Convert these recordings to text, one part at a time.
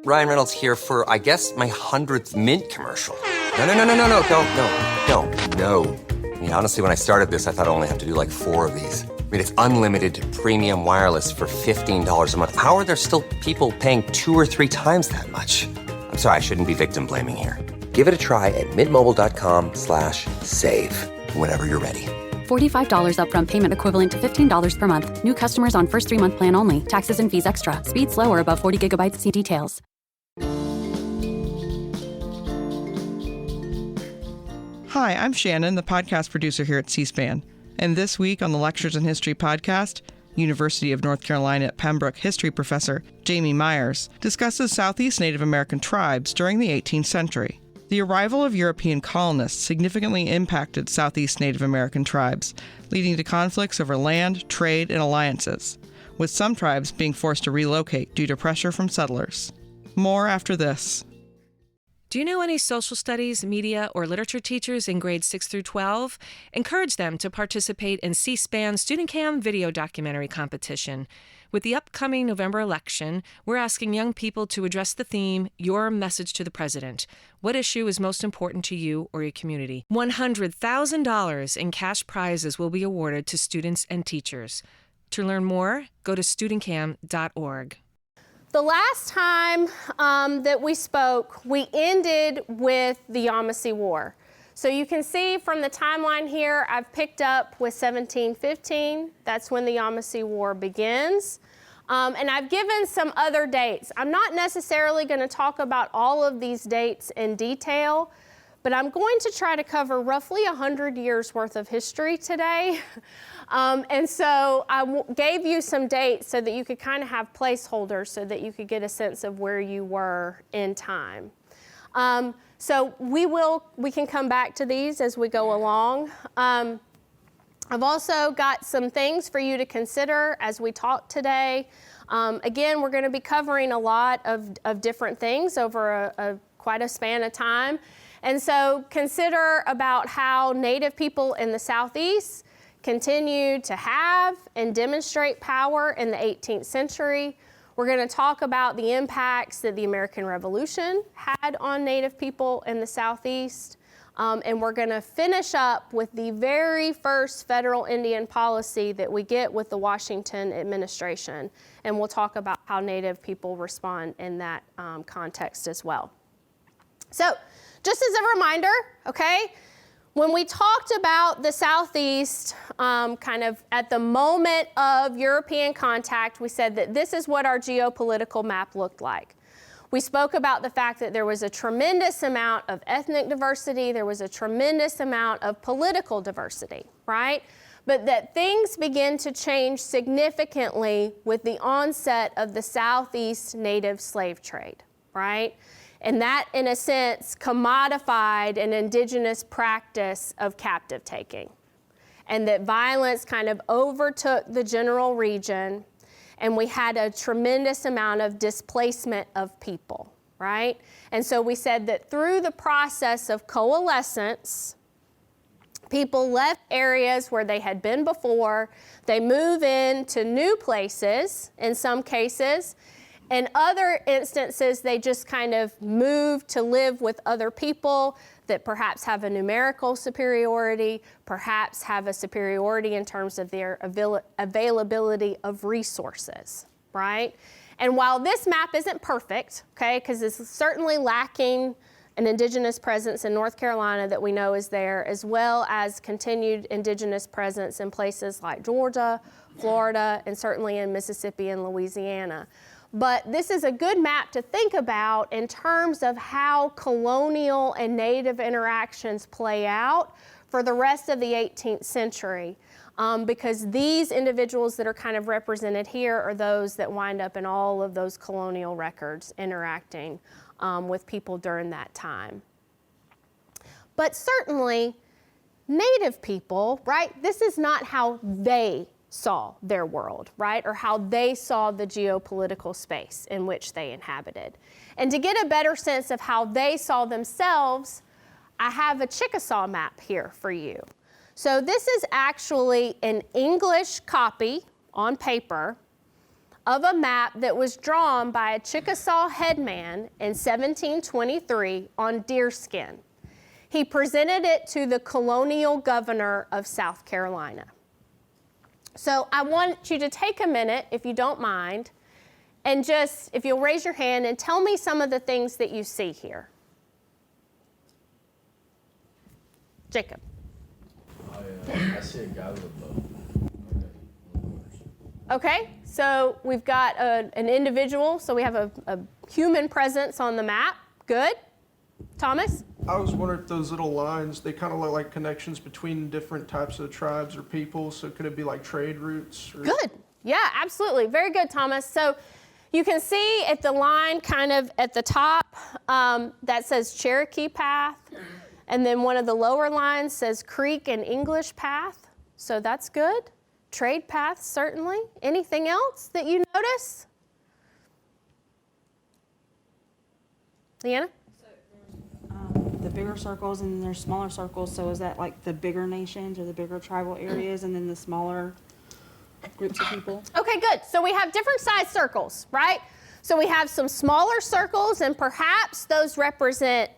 Ryan Reynolds here for, I guess, my 100th Mint commercial. No, don't. I mean, honestly, when I started this, I thought I only have to do like 4 of these. I mean, it's unlimited premium wireless for $15 a month. How are there still people paying 2 or 3 times that much? I'm sorry, I shouldn't be victim blaming here. Give it a try at mintmobile.com/save. Whenever you're ready. $45 upfront payment equivalent to $15 per month. New customers on first 3-month plan only. Taxes and fees extra. Speed slower above 40 gigabytes. See details. Hi, I'm Shannon, the podcast producer here at C-SPAN. And this week on the Lectures in History podcast, University of North Carolina at Pembroke history professor Jamie Myers discusses Southeast Native American tribes during the 18th century. The arrival of European colonists significantly impacted Southeast Native American tribes, leading to conflicts over land, trade, and alliances, with some tribes being forced to relocate due to pressure from settlers. More after this. Do you know any social studies, media, or literature teachers in grades 6 through 12? Encourage them to participate in C-SPAN Student Cam video documentary competition. With the upcoming November election, we're asking young people to address the theme, Your Message to the President. What issue is most important to you or your community? $100,000 in cash prizes will be awarded to students and teachers. To learn more, go to studentcam.org. The last time that we spoke, we ended with the Yamasee War. So you can see from the timeline here, I've picked up with 1715. That's when the Yamasee War begins. And I've given some other dates. I'm not necessarily going to talk about all of these dates in detail, but I'm going to try to cover roughly 100 years worth of history today. And so I gave you some dates so that you could kind of have placeholders so that you could get a sense of where you were in time. So we can come back to these as we go along. I've also got some things for you to consider as we talk today. Again, we're going to be covering a lot of different things over quite a span of time. And so consider about how Native people in the Southeast continued to have and demonstrate power in the 18th century. We're going to talk about the impacts that the American Revolution had on Native people in the Southeast. And we're going to finish up with the very first federal Indian policy that we get with the Washington administration. And we'll talk about how Native people respond in that context as well. So just as a reminder, okay, when we talked about the Southeast, kind of at the moment of European contact, we said that this is what our geopolitical map looked like. We spoke about the fact that there was a tremendous amount of ethnic diversity, there was a tremendous amount of political diversity, right? But that things begin to change significantly with the onset of the Southeast Native slave trade, right? And that, in a sense, commodified an indigenous practice of captive taking. And that violence kind of overtook the general region, and we had a tremendous amount of displacement of people, right? And so we said that through the process of coalescence, people left areas where they had been before, they move into new places in some cases. In other instances, they just kind of move to live with other people that perhaps have a numerical superiority, perhaps have a superiority in terms of their availability of resources, right? And while this map isn't perfect, okay, because it's certainly lacking an indigenous presence in North Carolina that we know is there, as well as continued indigenous presence in places like Georgia, Florida, and certainly in Mississippi and Louisiana. But this is a good map to think about in terms of how colonial and Native interactions play out for the rest of the 18th century. Because these individuals that are kind of represented here are those that wind up in all of those colonial records interacting with people during that time. But certainly, Native people, right, this is not how they saw their world, right? Or how they saw the geopolitical space in which they inhabited. And to get a better sense of how they saw themselves, I have a Chickasaw map here for you. So this is actually an English copy on paper of a map that was drawn by a Chickasaw headman in 1723 on deerskin. He presented it to the colonial governor of South Carolina. So I want you to take a minute, if you don't mind, and just, if you'll raise your hand and tell me some of the things that you see here. Jacob. I see a guy with a bow. Okay, so we've got an individual, so we have a human presence on the map. Good. Thomas? I was wondering if those little lines, they kind of look like connections between different types of tribes or people, so could it be like trade routes? Or... Good. Yeah, absolutely. Very good, Thomas. So you can see at the line kind of at the top that says Cherokee Path, and then one of the lower lines says Creek and English Path, so that's good. Trade paths, certainly. Anything else that you notice? Leanna? The bigger circles and then there's smaller circles, so is that like the bigger nations or the bigger tribal areas and then the smaller groups of people? Okay, good. So we have different size circles, right? So we have some smaller circles, and perhaps those represent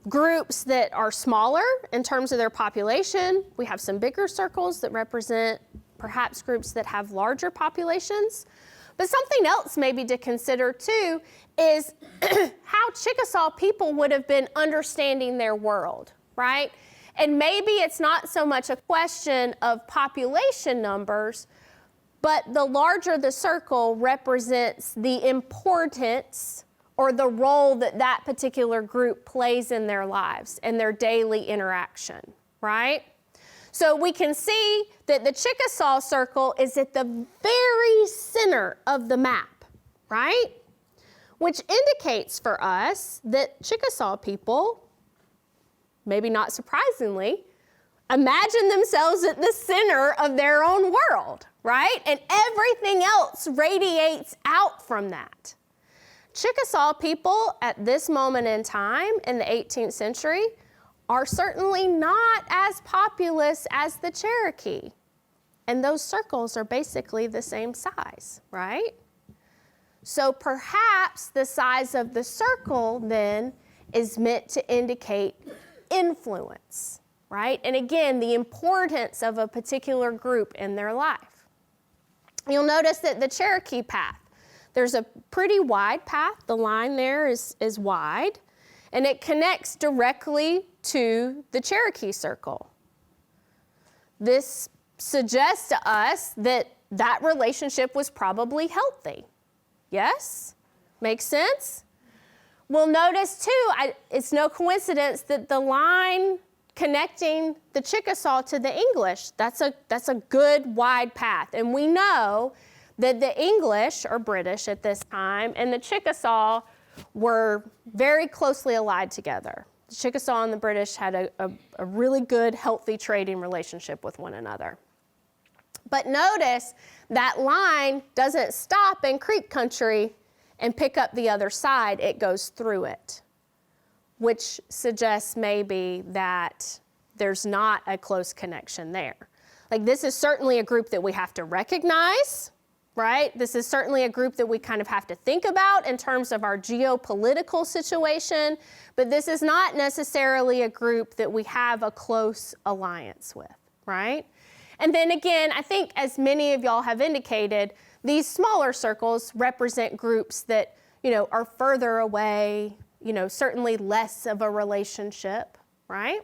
groups that are smaller in terms of their population. We have some bigger circles that represent perhaps groups that have larger populations. But something else maybe to consider too is how Chickasaw people would have been understanding their world, right? And maybe it's not so much a question of population numbers, but the larger the circle represents the importance or the role that that particular group plays in their lives and their daily interaction, right? So we can see that the Chickasaw circle is at the very center of the map, right? Which indicates for us that Chickasaw people, maybe not surprisingly, imagine themselves at the center of their own world, right? And everything else radiates out from that. Chickasaw people at this moment in time in the 18th century are certainly not as populous as the Cherokee. And those circles are basically the same size, right? So perhaps the size of the circle then is meant to indicate influence, right? And again, the importance of a particular group in their life. You'll notice that the Cherokee path, there's a pretty wide path. The line there is wide, and it connects directly to the Cherokee circle. This suggests to us that that relationship was probably healthy. Yes? Makes sense? We'll notice too, it's no coincidence that the line connecting the Chickasaw to the English, that's a good wide path. And we know that the English, or British at this time, and the Chickasaw were very closely allied together. The Chickasaw and the British had a really good, healthy trading relationship with one another. But notice that line doesn't stop in Creek country and pick up the other side. It goes through it, which suggests maybe that there's not a close connection there. Like, this is certainly a group that we have to recognize, right? This is certainly a group that we kind of have to think about in terms of our geopolitical situation, but this is not necessarily a group that we have a close alliance with, right? And then again, I think as many of y'all have indicated, these smaller circles represent groups that, are further away, certainly less of a relationship, right?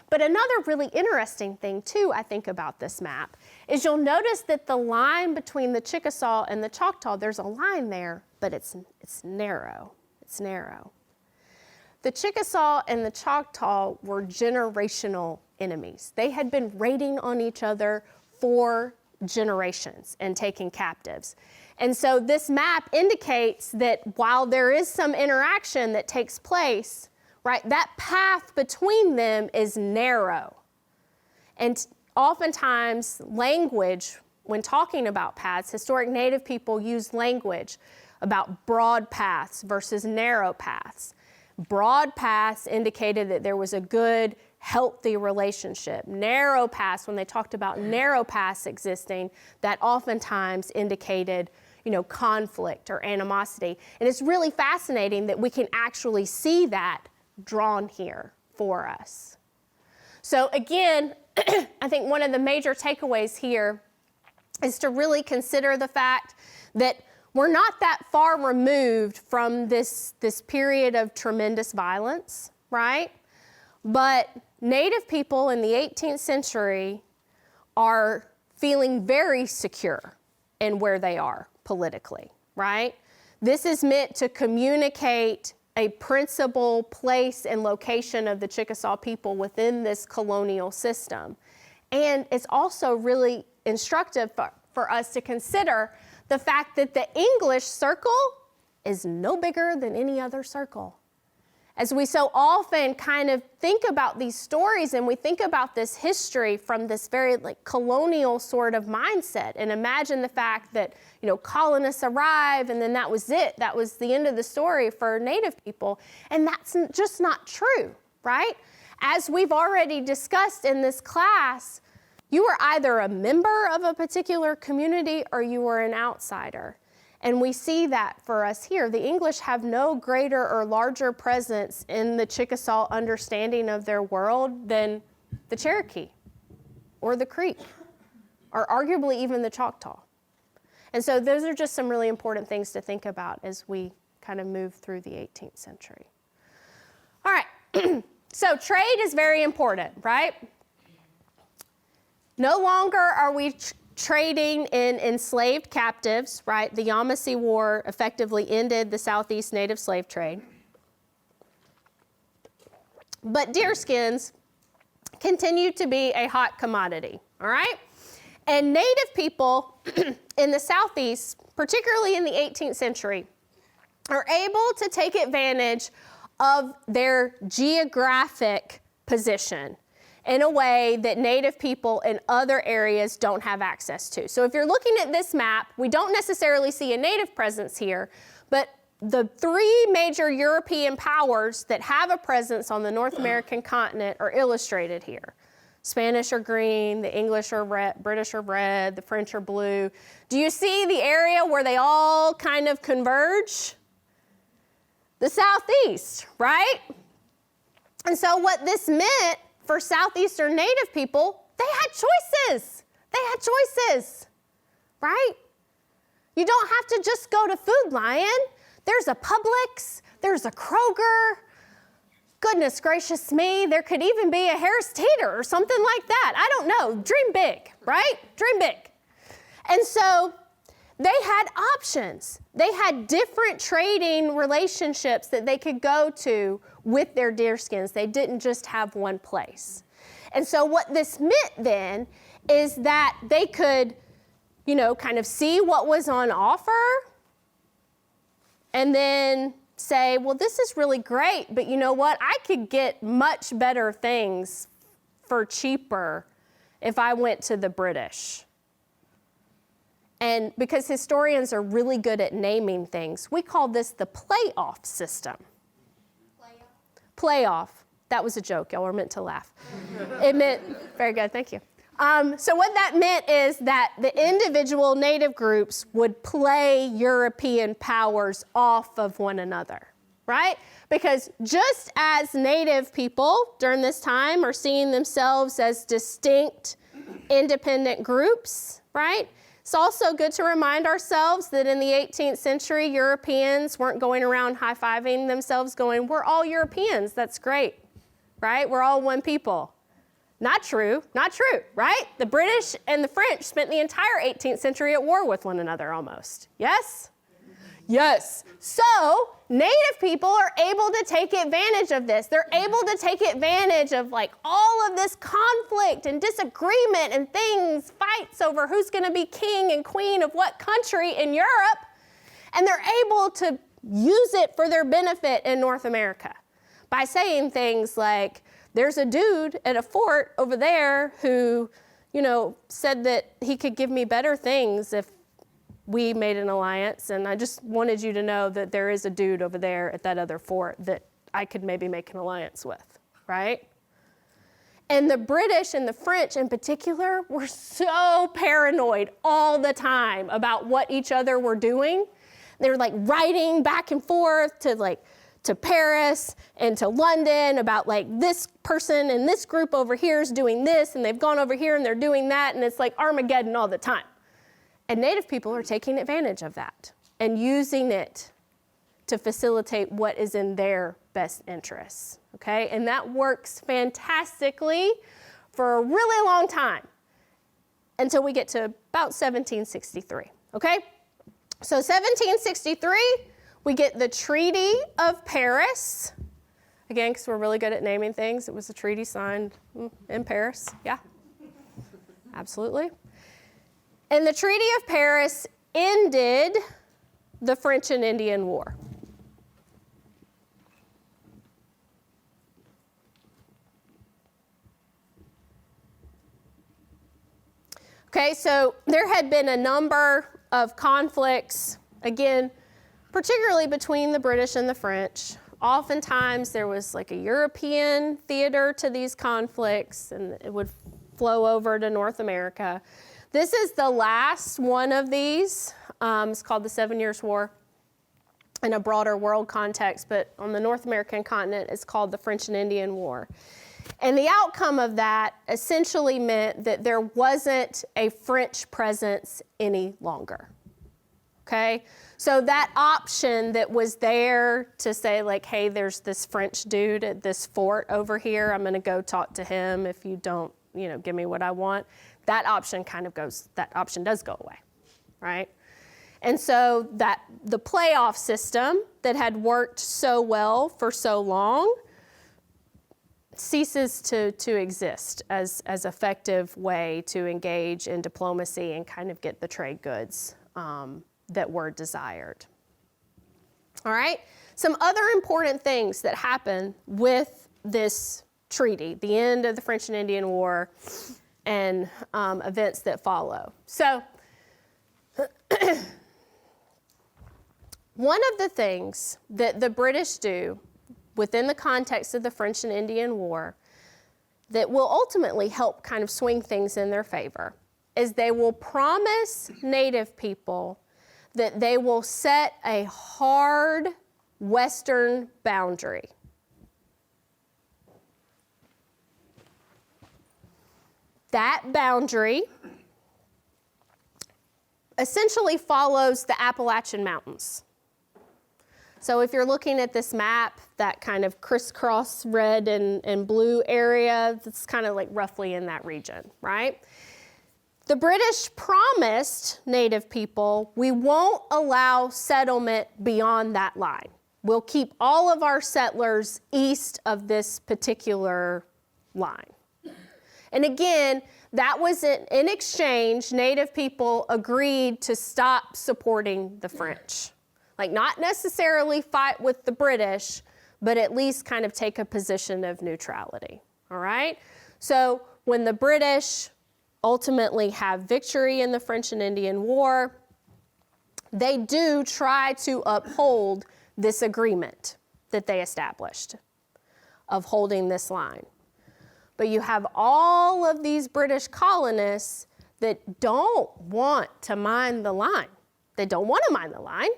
But another really interesting thing too, I think, about this map is you'll notice that the line between the Chickasaw and the Choctaw, there's a line there, but it's narrow. It's narrow. The Chickasaw and the Choctaw were generational enemies. They had been raiding on each other for generations and taking captives. And so this map indicates that while there is some interaction that takes place, right, that path between them is narrow. And oftentimes language, when talking about paths, historic Native people use language about broad paths versus narrow paths. Broad paths indicated that there was a good, healthy relationship. Narrow paths, when they talked about narrow paths existing, that oftentimes indicated, conflict or animosity. And it's really fascinating that we can actually see that drawn here for us. So again, I think one of the major takeaways here is to really consider the fact that we're not that far removed from this period of tremendous violence, right? But Native people in the 18th century are feeling very secure in where they are politically, right? This is meant to communicate a principal place and location of the Chickasaw people within this colonial system. And it's also really instructive for us to consider the fact that the English circle is no bigger than any other circle. As we so often kind of think about these stories and we think about this history from this very colonial sort of mindset and imagine the fact that, colonists arrive and then that was it. That was the end of the story for Native people. And that's just not true, right? As we've already discussed in this class, you were either a member of a particular community or you were an outsider. And we see that for us here. The English have no greater or larger presence in the Chickasaw understanding of their world than the Cherokee or the Creek, or arguably even the Choctaw. And so those are just some really important things to think about as we kind of move through the 18th century. All right, so trade is very important, right? No longer are we trading in enslaved captives, right? The Yamasee War effectively ended the Southeast Native slave trade. But deerskins continued to be a hot commodity, all right? And Native people in the Southeast, particularly in the 18th century, are able to take advantage of their geographic position in a way that Native people in other areas don't have access to. So if you're looking at this map, we don't necessarily see a Native presence here, but the three major European powers that have a presence on the North American continent are illustrated here. Spanish are green, the English are red, British are red, the French are blue. Do you see the area where they all kind of converge? The Southeast, right? And so what this meant for Southeastern Native people, they had choices. They had choices, right? You don't have to just go to Food Lion. There's a Publix, there's a Kroger. Goodness gracious me, there could even be a Harris Teeter or something like that. I don't know. Dream big, right? Dream big. And so they had options. They had different trading relationships that they could go to with their deerskins. They didn't just have one place. And so what this meant then is that they could, kind of see what was on offer and then say, well, this is really great, but you know what? I could get much better things for cheaper if I went to the British. And because historians are really good at naming things, we call this the playoff system. Playoff. That was a joke. Y'all were meant to laugh. It meant, very good, thank you. So what that meant is that the individual Native groups would play European powers off of one another, right? Because just as Native people during this time are seeing themselves as distinct, independent groups, right? It's also good to remind ourselves that in the 18th century, Europeans weren't going around high-fiving themselves going, we're all Europeans, that's great, right? We're all one people. Not true, right? The British and the French spent the entire 18th century at war with one another almost. Yes? Yes. So Native people are able to take advantage of this. They're able to take advantage of all of this conflict and disagreement and things, fights over who's going to be king and queen of what country in Europe. And they're able to use it for their benefit in North America by saying things like, there's a dude at a fort over there who, said that he could give me better things if we made an alliance, and I just wanted you to know that there is a dude over there at that other fort that I could maybe make an alliance with, right? And the British and the French in particular were so paranoid all the time about what each other were doing. They were like writing back and forth to Paris and to London about like this person and this group over here is doing this and they've gone over here and they're doing that, and it's like Armageddon all the time. And Native people are taking advantage of that and using it to facilitate what is in their best interests, okay? And that works fantastically for a really long time until we get to about 1763, okay? So 1763, we get the Treaty of Paris. Again, because we're really good at naming things, it was a treaty signed in Paris, yeah, absolutely. And the Treaty of Paris ended the French and Indian War. Okay, so there had been a number of conflicts, again, particularly between the British and the French. Oftentimes there was like a European theater to these conflicts, and it would flow over to North America. This is the last one of these. It's called the 7 Years' War in a broader world context, but on the North American continent, it's called the French and Indian War. And the outcome of that essentially meant that there wasn't a French presence any longer, okay? So that option that was there to say like, hey, there's this French dude at this fort over here, I'm gonna go talk to him if you don't, give me what I want, that option does go away, right? And so that the playoff system that had worked so well for so long ceases to exist as effective way to engage in diplomacy and kind of get the trade goods that were desired. All right, some other important things that happen with this treaty, the end of the French and Indian War and events that follow. So one of the things that the British do within the context of the French and Indian War that will ultimately help kind of swing things in their favor is they will promise Native people that they will set a hard Western boundary. That boundary essentially follows the Appalachian Mountains. So if you're looking at this map, that kind of crisscross red and blue area, that's kind of like roughly in that region, right? The British promised Native people, we won't allow settlement beyond that line. We'll keep all of our settlers east of this particular line. And again, that was in exchange, Native people agreed to stop supporting the French. Like not necessarily fight with the British, but at least kind of take a position of neutrality, all right? So when the British ultimately have victory in the French and Indian War, they do try to uphold this agreement that they established of holding this line. But you have all of these British colonists that don't want to mind the line. They don't want to mind the line.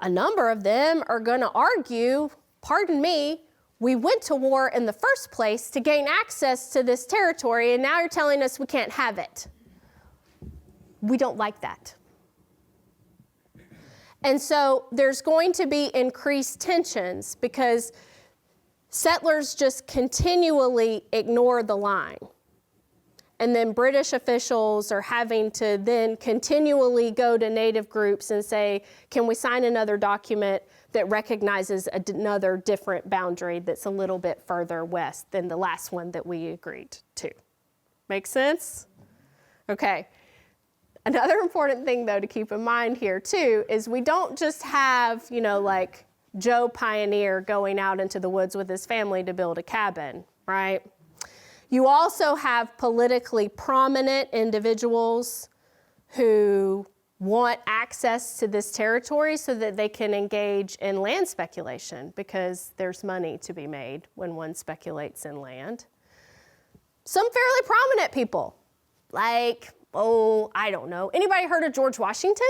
A number of them are going to argue, pardon me, we went to war in the first place to gain access to this territory, and now you're telling us we can't have it. We don't like that. And so there's going to be increased tensions because settlers just continually ignore the line. And then British officials are having to then continually go to Native groups and say, can we sign another document that recognizes another different boundary that's a little bit further west than the last one that we agreed to? Make sense? Okay. Another important thing, though, to keep in mind here, too, is we don't just have, like Joe Pioneer going out into the woods with his family to build a cabin, right? You also have politically prominent individuals who want access to this territory so that they can engage in land speculation because there's money to be made when one speculates in land. some fairly prominent people, like, oh, I don't know. Anybody heard of George Washington?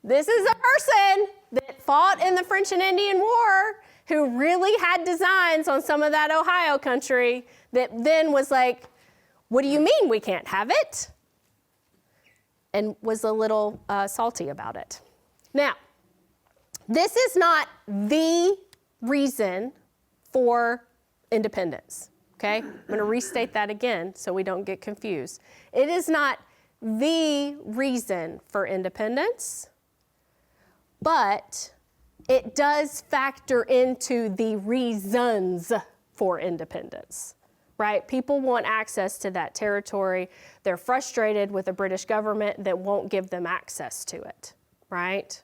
This is a person that fought in the French and Indian War who really had designs on some of that Ohio country that then was like, what do you mean we can't have it? And was a little salty about it. Now, this is not the reason for independence, okay? I'm going to restate that again so we don't get confused. It is not the reason for independence, but it does factor into the reasons for independence, right? People want access to that territory. They're frustrated with the British government that won't give them access to it, right?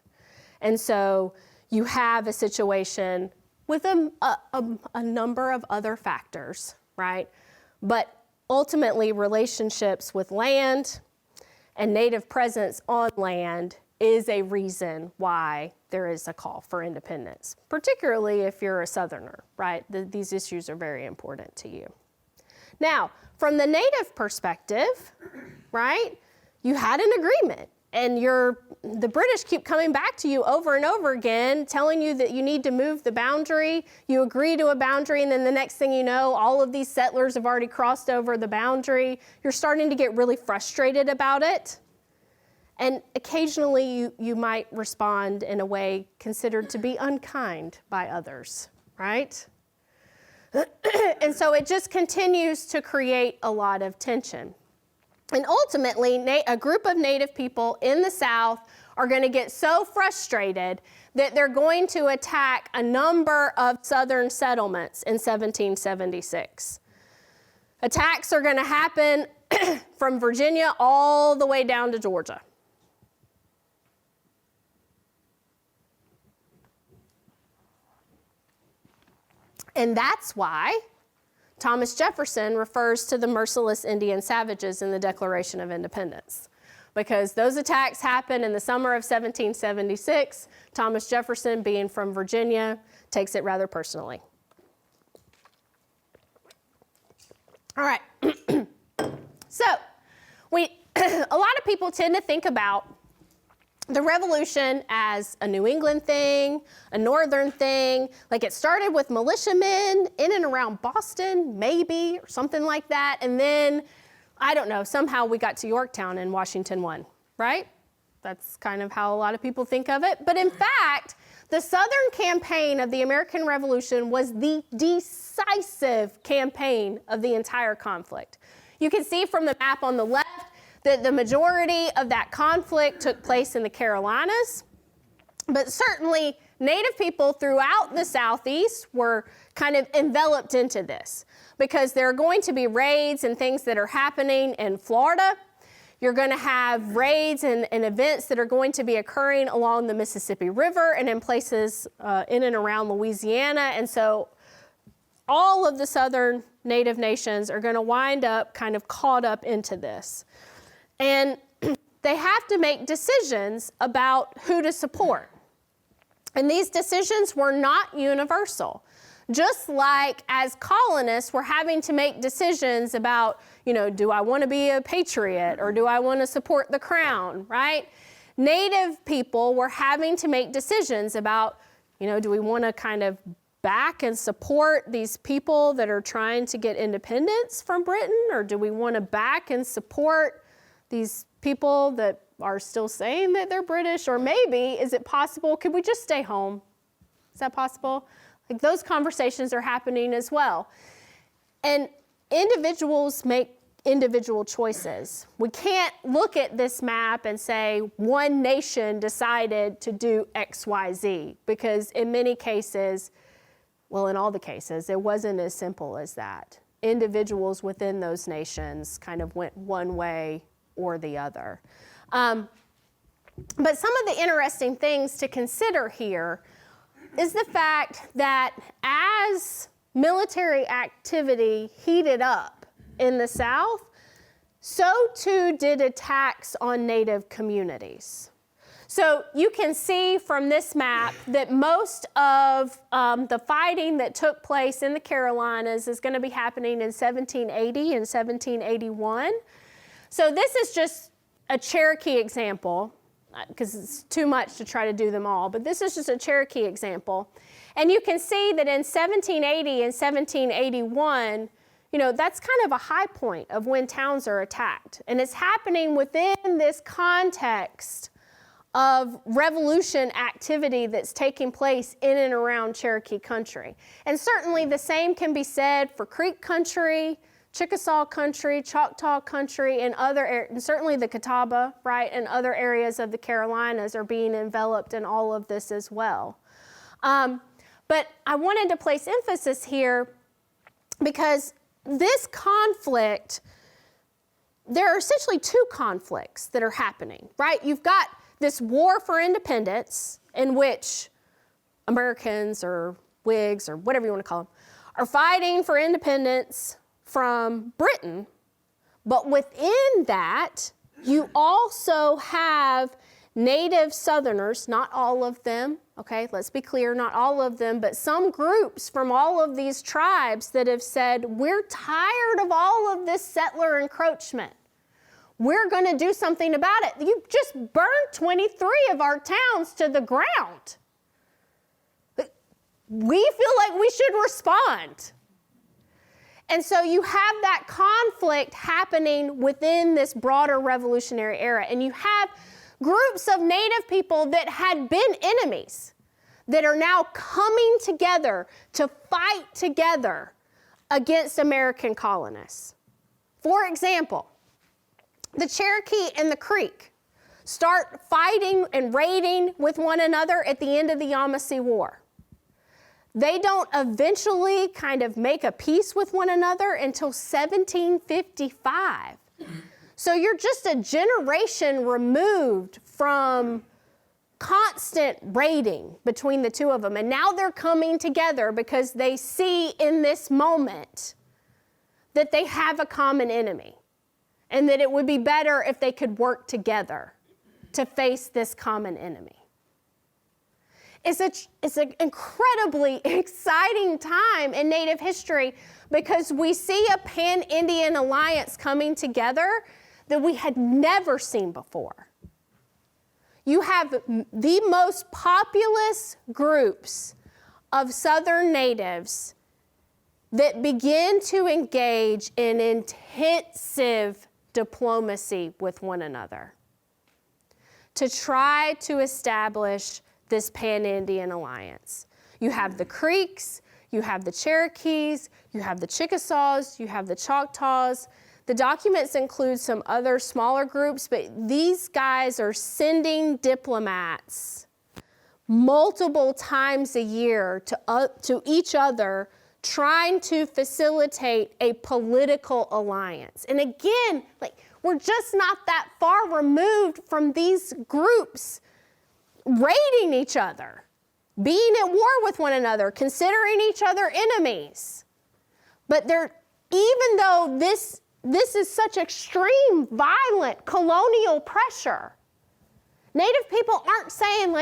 And so you have a situation with a number of other factors, right? But ultimately, relationships with land and native presence on land is a reason why there is a call for independence, particularly if you're a Southerner, right? These issues are very important to you. Now, from the native perspective, right, you had an agreement, and the British keep coming back to you over and over again, telling you that you need to move the boundary. You agree to a boundary, and then the next thing you know, all of these settlers have already crossed over the boundary. You're starting to get really frustrated about it. And occasionally you might respond in a way considered to be unkind by others, right? And so it just continues to create a lot of tension. And ultimately, a group of Native people in the South are going to get so frustrated that they're going to attack a number of Southern settlements in 1776. Attacks are going to happen from Virginia all the way down to Georgia. And that's why Thomas Jefferson refers to the merciless Indian savages in the Declaration of Independence. Because those attacks happened in the summer of 1776. Thomas Jefferson, being from Virginia, takes it rather personally. All right. So, a lot of people tend to think about the Revolution as a New England thing, a Northern thing, like it started with militiamen in and around Boston, maybe, or something like that, and then, I don't know, somehow we got to Yorktown and Washington won, right? That's kind of how a lot of people think of it. But in fact, the Southern campaign of the American Revolution was the decisive campaign of the entire conflict. You can see from the map on the left that the majority of that conflict took place in the Carolinas, but certainly Native people throughout the Southeast were kind of enveloped into this because there are going to be raids and things that are happening in Florida. You're going to have raids and events that are going to be occurring along the Mississippi River and in places in and around Louisiana. And so all of the Southern Native nations are going to wind up kind of caught up into this. And they have to make decisions about who to support. And these decisions were not universal. Just like as colonists, we're having to make decisions about, do I want to be a patriot or do I want to support the crown, right? Native people were having to make decisions about, do we want to kind of back and support these people that are trying to get independence from Britain, or do we want to back and support these people that are still saying that they're British? Or maybe, is it possible, could we just stay home? Is that possible? Like, those conversations are happening as well. And individuals make individual choices. We can't look at this map and say one nation decided to do X, Y, Z, because in many cases, well, in all the cases, it wasn't as simple as that. Individuals within those nations kind of went one way or the other. But some of the interesting things to consider here is the fact that as military activity heated up in the South, so too did attacks on Native communities. So you can see from this map that most of the fighting that took place in the Carolinas is going to be happening in 1780 and 1781. So this is just a Cherokee example, because it's too much to try to do them all, but this is just a Cherokee example. And you can see that in 1780 and 1781, that's kind of a high point of when towns are attacked. And it's happening within this context of revolution activity that's taking place in and around Cherokee country. And certainly the same can be said for Creek country, Chickasaw country, Choctaw country, and and certainly the Catawba, right, and other areas of the Carolinas are being enveloped in all of this as well. But I wanted to place emphasis here because this conflict, there are essentially two conflicts that are happening, right? You've got this war for independence in which Americans or Whigs or whatever you want to call them are fighting for independence from Britain. But within that, you also have Native Southerners, not all of them, okay, let's be clear, not all of them, but some groups from all of these tribes that have said, we're tired of all of this settler encroachment. We're going to do something about it. You just burned 23 of our towns to the ground. We feel like we should respond. And so you have that conflict happening within this broader revolutionary era. And you have groups of Native people that had been enemies that are now coming together to fight together against American colonists. For example, the Cherokee and the Creek start fighting and raiding with one another at the end of the Yamasee War. They don't eventually kind of make a peace with one another until 1755. So you're just a generation removed from constant raiding between the two of them. And now they're coming together because they see in this moment that they have a common enemy and that it would be better if they could work together to face this common enemy. It's an incredibly exciting time in Native history because we see a pan-Indian alliance coming together that we had never seen before. You have the most populous groups of Southern natives that begin to engage in intensive diplomacy with one another to try to establish this pan-Indian alliance. You have the Creeks, you have the Cherokees, you have the Chickasaws, you have the Choctaws. The documents include some other smaller groups, but these guys are sending diplomats multiple times a year to each other, trying to facilitate a political alliance. And again, we're just not that far removed from these groups raiding each other, being at war with one another, considering each other enemies. But even though this is such extreme, violent colonial pressure, Native people aren't saying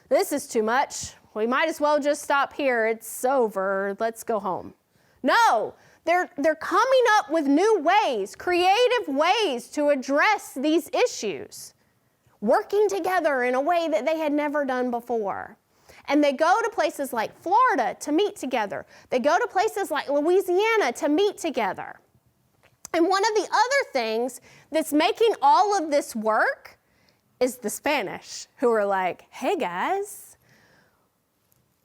this is too much. We might as well just stop here. It's over. Let's go home. No, they're coming up with new ways, creative ways to address these issues, working together in a way that they had never done before. And they go to places like Florida to meet together. They go to places like Louisiana to meet together. And one of the other things that's making all of this work is the Spanish, who are like, hey guys,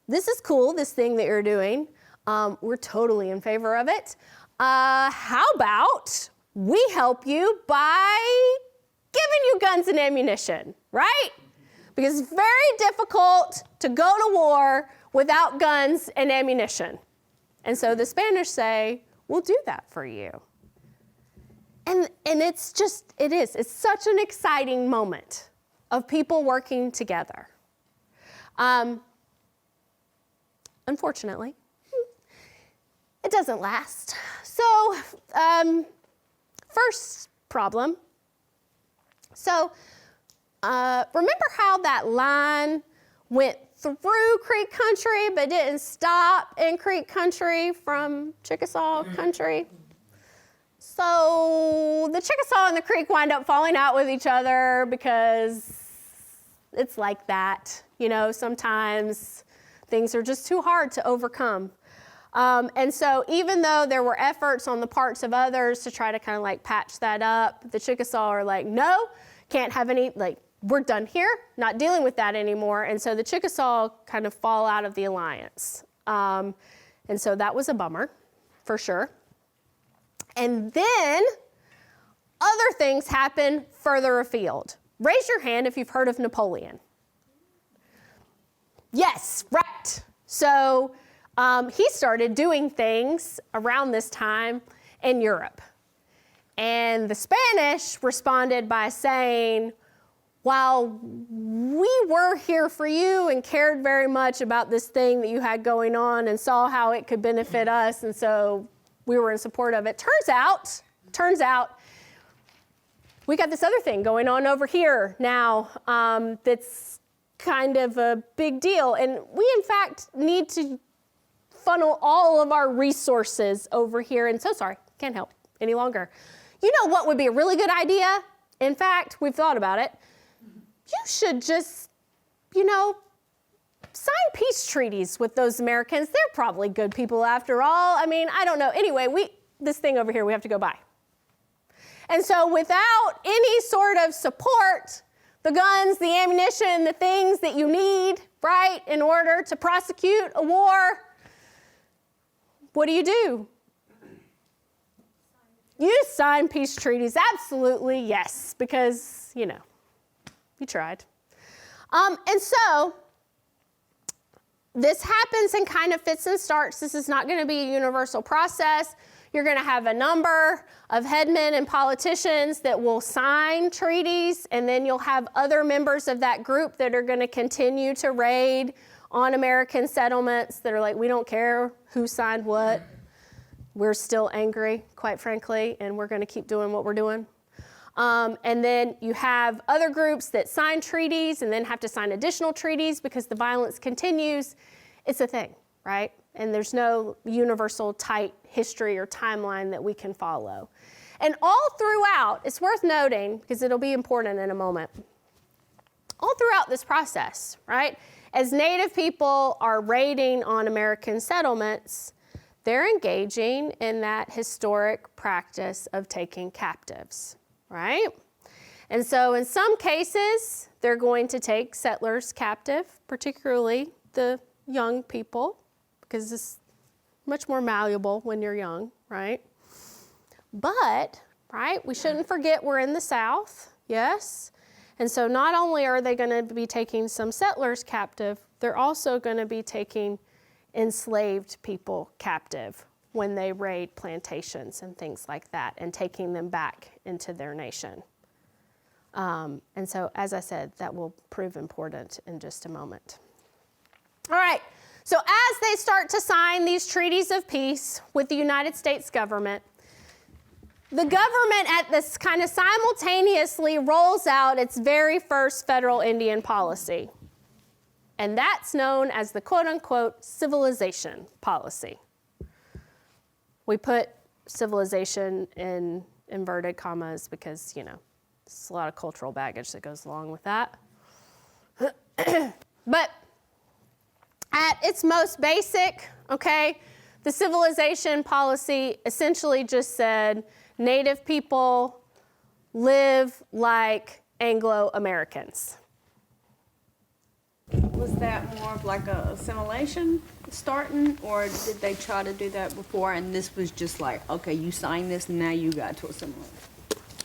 this is cool, this thing that you're doing. We're totally in favor of it. How about we help you by giving you guns and ammunition, right? Because it's very difficult to go to war without guns and ammunition. And so the Spanish say, we'll do that for you. And it's such an exciting moment of people working together. Unfortunately, it doesn't last. So, first problem. So, remember how that line went through Creek Country but didn't stop in Creek Country from Chickasaw Country? So the Chickasaw and the Creek wind up falling out with each other because it's like that. You know, sometimes things are just too hard to overcome. And so even though there were efforts on the parts of others to try to kind of like patch that up, the Chickasaw are like, no, can't have any, like, we're done here, not dealing with that anymore. And so the Chickasaw kind of fall out of the alliance. And so that was a bummer, for sure. And then other things happen further afield. Raise your hand if you've heard of Napoleon. Yes, right. So he started doing things around this time in Europe. And the Spanish responded by saying, while we were here for you and cared very much about this thing that you had going on and saw how it could benefit us, and so we were in support of it. Turns out, we got this other thing going on over here now that's kind of a big deal. And we, in fact, need to funnel all of our resources over here. And so sorry, can't help any longer. You know what would be a really good idea? In fact, we've thought about it. You should just, sign peace treaties with those Americans. They're probably good people after all. I mean, I don't know. Anyway, this thing over here we have to go buy. And so without any sort of support, the guns, the ammunition, the things that you need, right, in order to prosecute a war, what do? You sign peace treaties. Absolutely, yes, because, you tried. And so this happens in kind of fits and starts. This is not going to be a universal process. You're going to have a number of headmen and politicians that will sign treaties, and then you'll have other members of that group that are going to continue to raid on American settlements that are like, we don't care who signed what. We're still angry, quite frankly, and we're going to keep doing what we're doing. And then you have other groups that sign treaties and then have to sign additional treaties because the violence continues. It's a thing, right? And there's no universal tight history or timeline that we can follow. And all throughout, it's worth noting, because it'll be important in a moment, all throughout this process, right? As Native people are raiding on American settlements, they're engaging in that historic practice of taking captives, right? And so in some cases, they're going to take settlers captive, particularly the young people, because it's much more malleable when you're young, right? But, right, we shouldn't forget we're in the South, yes? And so not only are they going to be taking some settlers captive, they're also going to be taking enslaved people captive when they raid plantations and things like that and taking them back into their nation. And so, as I said, that will prove important in just a moment. All right, so as they start to sign these treaties of peace with the United States government, the government at this kind of simultaneously rolls out its very first federal Indian policy. And that's known as the quote-unquote civilization policy. We put civilization in inverted commas because, there's a lot of cultural baggage that goes along with that. But at its most basic, okay, the civilization policy essentially just said Native people live like Anglo-Americans. Was that more of like a assimilation starting, or did they try to do that before and this was just like, okay, you signed this and now you got to assimilate?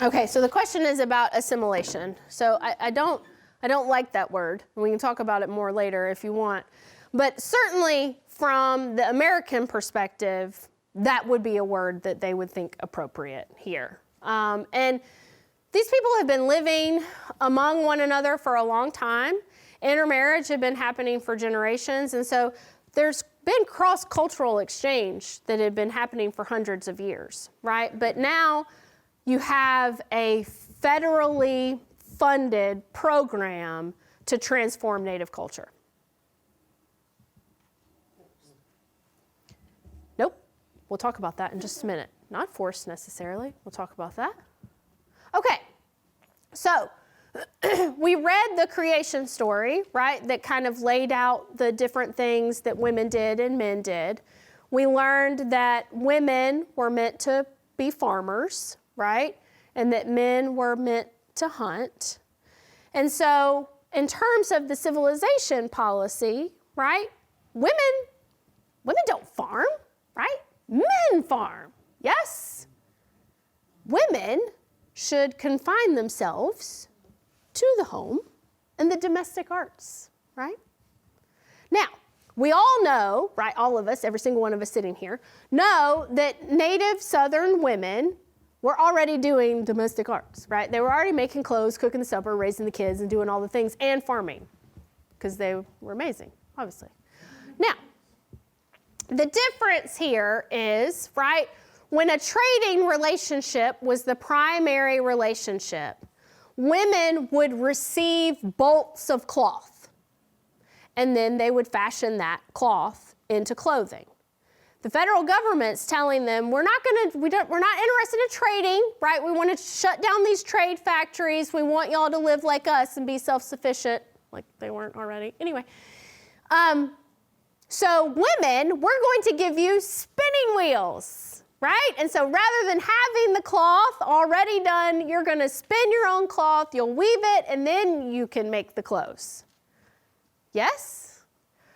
Okay, so the question is about assimilation. So I don't like that word. We can talk about it more later if you want. But certainly from the American perspective, that would be a word that they would think appropriate here. And these people have been living among one another for a long time. Intermarriage had been happening for generations, and so there's been cross-cultural exchange that had been happening for hundreds of years, right? But now you have a federally funded program to transform Native culture? Nope. We'll talk about that in just a minute. Not forced necessarily. We'll talk about that. Okay. So we read the creation story, right, that kind of laid out the different things that women did and men did. We learned that women were meant to be farmers, right, and that men were meant to hunt. And so in terms of the civilization policy, right, women don't farm, right? Men farm, yes? Women should confine themselves to the home and the domestic arts, right? Now, we all know, right, all of us, every single one of us sitting here, know that Native Southern women were already doing domestic arts, right? They were already making clothes, cooking the supper, raising the kids, and doing all the things, and farming, because they were amazing, obviously. Now, the difference here is, right, when a trading relationship was the primary relationship, women would receive bolts of cloth, and then they would fashion that cloth into clothing. The federal government's telling them, we're not interested in trading, right? We want to shut down these trade factories. We want y'all to live like us and be self-sufficient, like they weren't already. Anyway, so women, we're going to give you spinning wheels, right? And so rather than having the cloth already done, you're going to spin your own cloth, you'll weave it, and then you can make the clothes. Yes?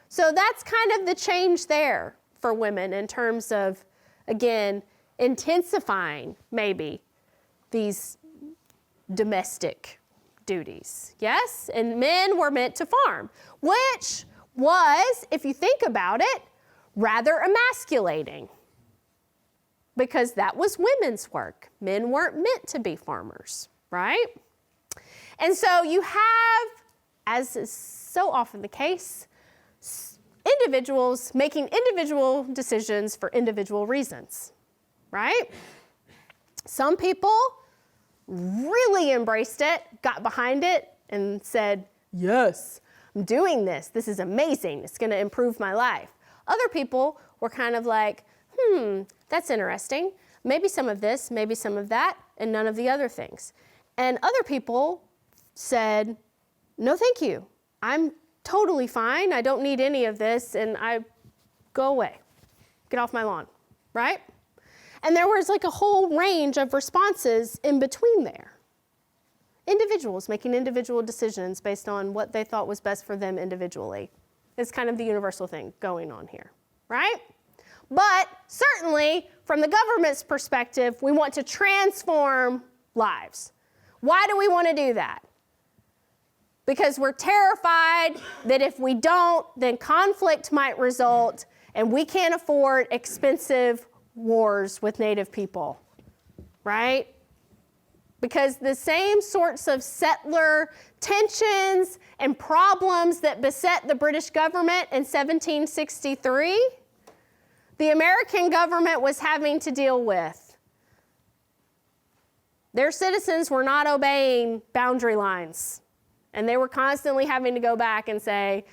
So that's kind of the change there for women in terms of, again, intensifying maybe these domestic duties. Yes? And men were meant to farm, which was, if you think about it, rather emasculating, because that was women's work. Men weren't meant to be farmers, right? And so you have, as is so often the case, individuals making individual decisions for individual reasons, right? Some people really embraced it, got behind it, and said, yes, I'm doing this. This is amazing. It's going to improve my life. Other people were kind of like, that's interesting. Maybe some of this, maybe some of that, and none of the other things. And other people said, no, thank you. I'm totally fine. I don't need any of this, and I go away. Get off my lawn, right? And there was like a whole range of responses in between there. Individuals making individual decisions based on what they thought was best for them individually. It's kind of the universal thing going on here, right? But certainly, from the government's perspective, we want to transform lives. Why do we want to do that? Because we're terrified that if we don't, then conflict might result, and we can't afford expensive wars with Native people, right? Because the same sorts of settler tensions and problems that beset the British government in 1763, the American government was having to deal with. Their citizens were not obeying boundary lines. And they were constantly having to go back and say,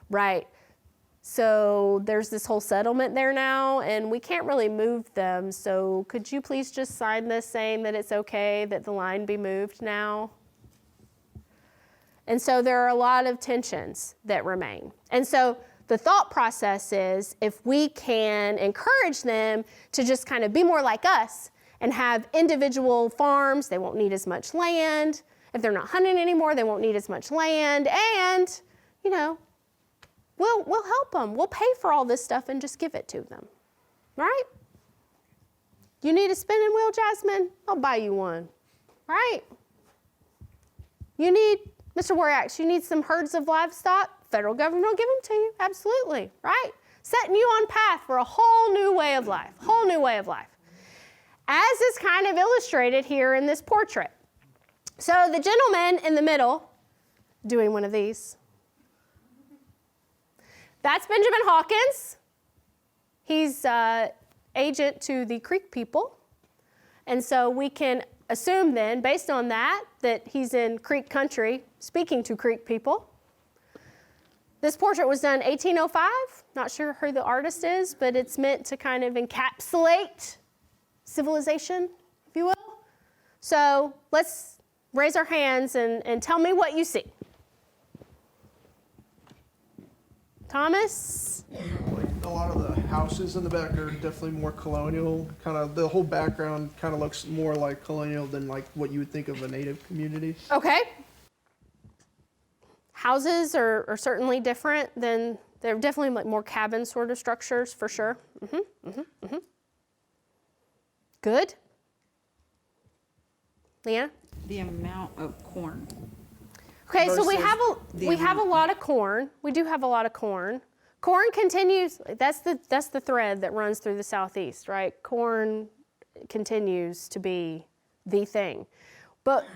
right, so there's this whole settlement there now, and we can't really move them, so could you please just sign this saying that it's okay that the line be moved now? And so there are a lot of tensions that remain. And so the thought process is, if we can encourage them to just kind of be more like us and have individual farms, they won't need as much land. If they're not hunting anymore, they won't need as much land, and, you know, we'll help them. We'll pay for all this stuff and just give it to them, right? You need a spinning wheel, Jasmine? I'll buy you one, right? You need, Mr. Wariax, you need some herds of livestock? Federal government will give them to you, absolutely, right? Setting you on path for a whole new way of life, whole new way of life. As is kind of illustrated here in this portrait. So the gentleman in the middle, doing one of these, that's Benjamin Hawkins. He's agent to the Creek people. And so we can assume then, based on that he's in Creek country, speaking to Creek people. This portrait was done 1805. Not sure who the artist is, but it's meant to kind of encapsulate civilization, if you will. So let's raise our hands and tell me what you see. Thomas? Like a lot of the houses in the back are definitely more colonial. Kind of the whole background kind of looks more like colonial than like what you would think of a native community. Okay. Houses are certainly different than, they're definitely like more cabin sort of structures for sure. Good. Leanna? The amount of corn. Okay, so we versus have a lot of corn. We do have a lot of corn. Corn continues, that's the thread that runs through the Southeast, right? Corn continues to be the thing. But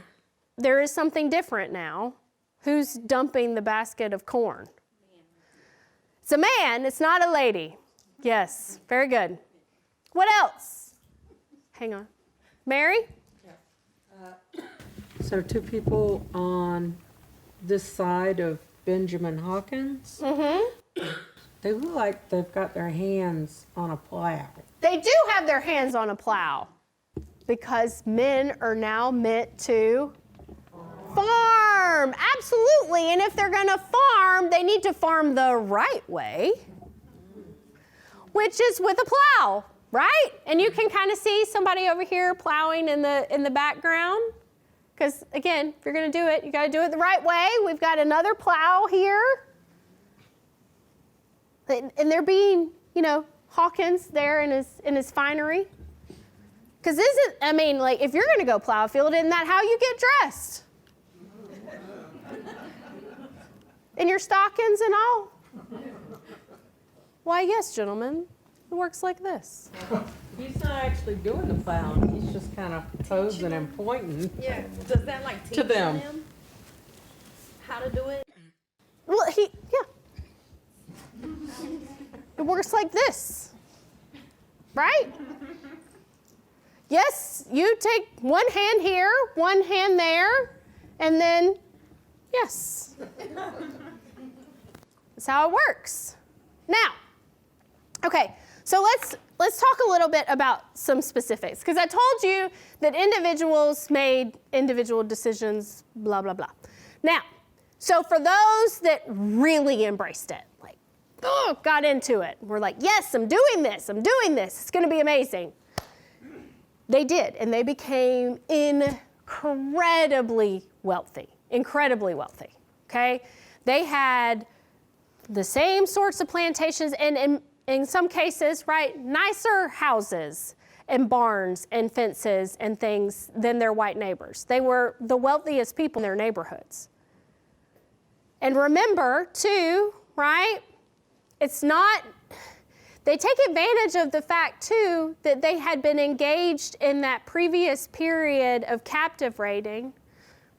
there is something different now. Who's dumping the basket of corn? It's a man, it's not a lady. Yes, very good. What else? Hang on. Mary? So two people on this side of Benjamin Hawkins. They look like they've got their hands on a plow. They do have their hands on a plow because men are now meant to farm. Absolutely. And if they're going to farm, they need to farm the right way, which is with a plow, right? And you can kind of see somebody over here plowing in the background. Because again, if you're going to do it, you got to do it the right way. We've got another plow here. And they're being, Hawkins there in his finery. Because if you're going to go plow a field, isn't that how you get dressed? In your stockings and all? Why, yes, gentlemen. It works like this. He's not actually doing the plowing. He's just kind of posing and pointing. Yeah, does that like teach To them. how to do it? Well, It works like this, right? Yes, you take one hand here, one hand there, and then, yes. That's how it works. Now, okay, so let's talk a little bit about some specifics, because I told you that individuals made individual decisions, blah, blah, blah. Now, so for those that really embraced it, got into it, we're like, yes, I'm doing this, it's gonna be amazing. They did, and they became incredibly wealthy, okay? They had the same sorts of plantations, and in some cases, right, nicer houses and barns and fences and things than their white neighbors. They were the wealthiest people in their neighborhoods. And remember, too, right, they take advantage of the fact, too, that they had been engaged in that previous period of captive raiding,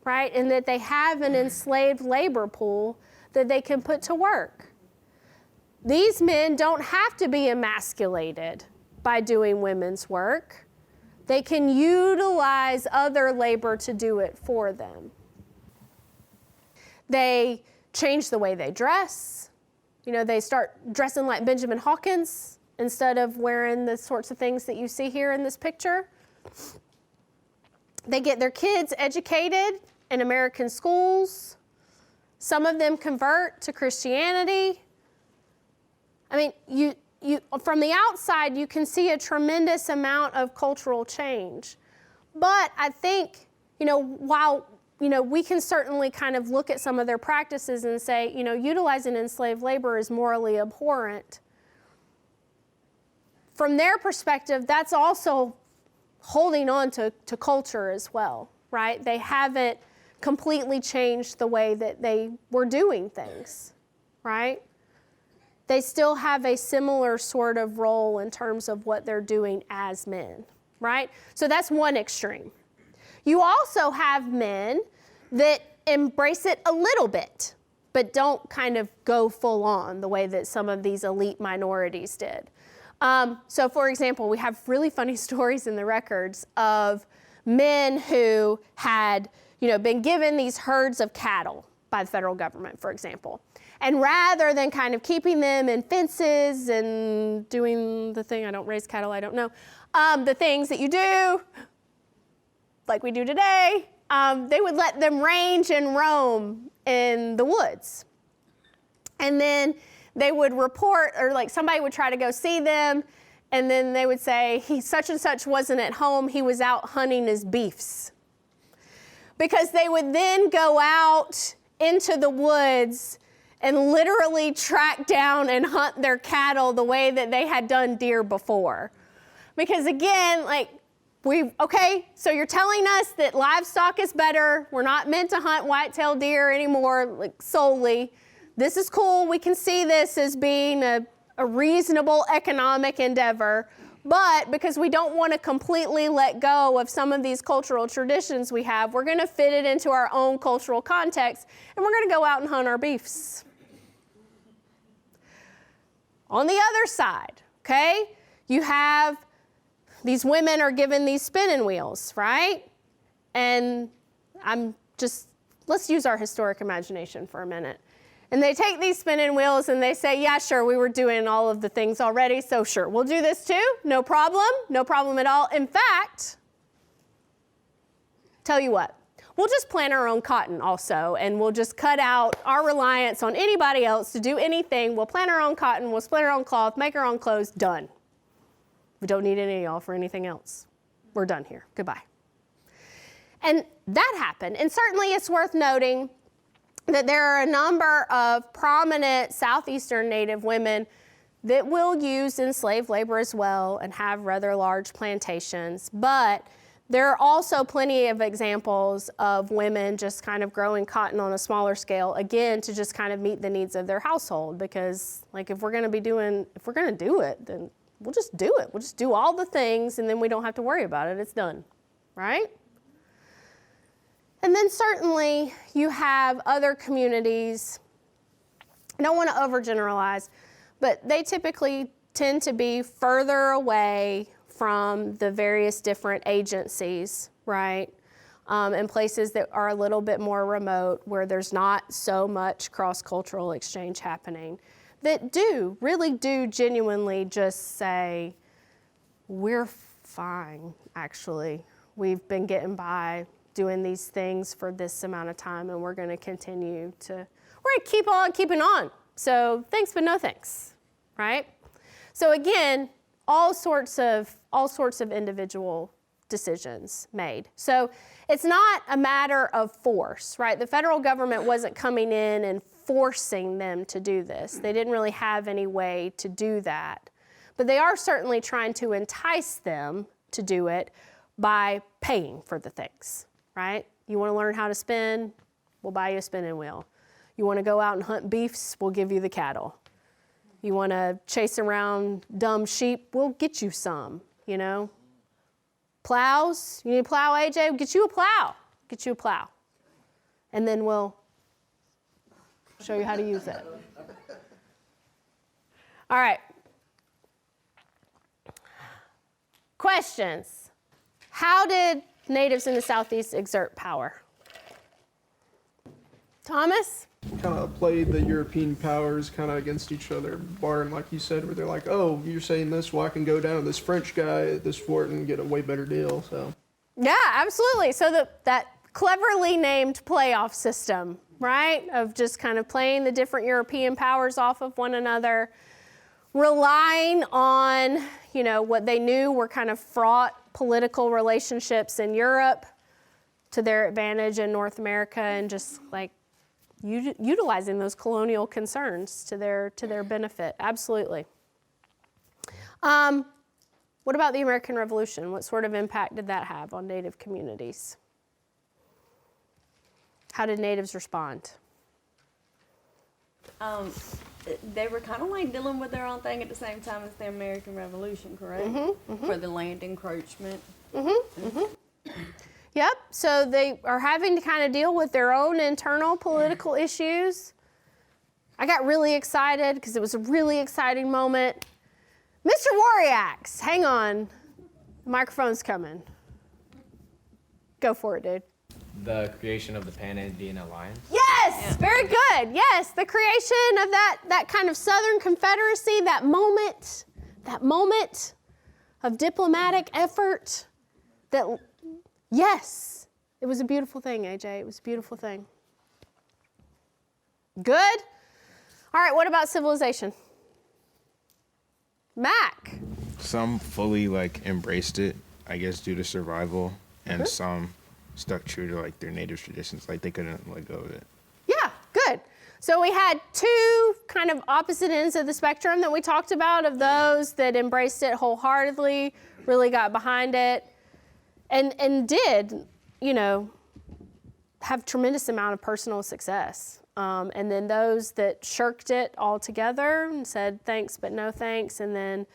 right, and that they have an enslaved labor pool that they can put to work. These men don't have to be emasculated by doing women's work. They can utilize other labor to do it for them. They change the way they dress. They start dressing like Benjamin Hawkins instead of wearing the sorts of things that you see here in this picture. They get their kids educated in American schools. Some of them convert to Christianity. You from the outside, you can see a tremendous amount of cultural change. But I think, while we can certainly kind of look at some of their practices and say, utilizing enslaved labor is morally abhorrent. From their perspective, that's also holding on to culture as well, right? They haven't completely changed the way that they were doing things, right? They still have a similar sort of role in terms of what they're doing as men, right? So that's one extreme. You also have men that embrace it a little bit, but don't kind of go full on the way that some of these elite minorities did. So for example, we have really funny stories in the records of men who had, been given these herds of cattle by the federal government, for example. And rather than kind of keeping them in fences and doing the thing, I don't raise cattle, I don't know, the things that you do, like we do today, they would let them range and roam in the woods. And then they would report, or like somebody would try to go see them, and then they would say, such and such wasn't at home, he was out hunting his beefs. Because they would then go out into the woods and literally track down and hunt their cattle the way that they had done deer before. Because again, so you're telling us that livestock is better, we're not meant to hunt white-tailed deer anymore, solely. This is cool, we can see this as being a reasonable economic endeavor, but because we don't want to completely let go of some of these cultural traditions we have, we're going to fit it into our own cultural context, and we're going to go out and hunt our beefs. On the other side, okay, you have these women are given these spinning wheels, right? And let's use our historic imagination for a minute. And they take these spinning wheels and they say, yeah, sure, we were doing all of the things already, so sure, we'll do this too, no problem at all. In fact, tell you what, we'll just plant our own cotton also, and we'll just cut out our reliance on anybody else to do anything. We'll plant our own cotton, we'll split our own cloth, make our own clothes, done. We don't need any of y'all for anything else. We're done here, goodbye. And that happened, and certainly it's worth noting that there are a number of prominent Southeastern Native women that will use enslaved labor as well and have rather large plantations. But there are also plenty of examples of women just kind of growing cotton on a smaller scale, again, to just kind of meet the needs of their household. Because if we're gonna do it, then we'll just do it. We'll just do all the things and then we don't have to worry about it, it's done, right? And then certainly you have other communities, I don't want to overgeneralize, but they typically tend to be further away from the various different agencies, right? And places that are a little bit more remote where there's not so much cross-cultural exchange happening, that really do genuinely just say, we're fine, actually. We've been getting by doing these things for this amount of time, and we're going to continue to keep on keeping on. So thanks, but no thanks, right? So again, all sorts of individual decisions made. So it's not a matter of force, right? The federal government wasn't coming in and forcing them to do this. They didn't really have any way to do that. But they are certainly trying to entice them to do it by paying for the things. Right? You want to learn how to spin? We'll buy you a spinning wheel. You want to go out and hunt beefs? We'll give you the cattle. You want to chase around dumb sheep? We'll get you some, Plows? You need a plow, AJ? We'll get you a plow. Get you a plow. And then we'll show you how to use it. All right. Questions. How did Natives in the Southeast exert power? Thomas? Kind of played the European powers kind of against each other, barring, like you said, where they're like, oh, you're saying this, well, I can go down to this French guy at this fort and get a way better deal, so. Yeah, absolutely. So that cleverly named playoff system, right, of just kind of playing the different European powers off of one another, relying on, what they knew were kind of fraught political relationships in Europe to their advantage in North America, and just utilizing those colonial concerns to their benefit. Absolutely. What about the American Revolution? What sort of impact did that have on Native communities? How did Natives respond? They were kind of dealing with their own thing at the same time as the American Revolution, correct? Mm-hmm, mm-hmm. For the land encroachment. Mm-hmm, mm-hmm. Yep, so they are having to kind of deal with their own internal political issues. I got really excited because it was a really exciting moment. Mr. Wariax, hang on, the microphone's coming. Go for it, dude. The creation of the Pan-Indian Alliance. Yes, very good. Yes, the creation of that kind of Southern Confederacy, that moment of diplomatic effort. Yes, it was a beautiful thing, AJ. It was a beautiful thing. Good. All right, what about civilization? Mac. Some fully embraced it, I guess, due to survival, and some stuck true to their native traditions, they couldn't let go of it. Yeah, good. So we had two kind of opposite ends of the spectrum that we talked about, of those that embraced it wholeheartedly, really got behind it, and did, have tremendous amount of personal success. And then those that shirked it altogether and said thanks but no thanks, and then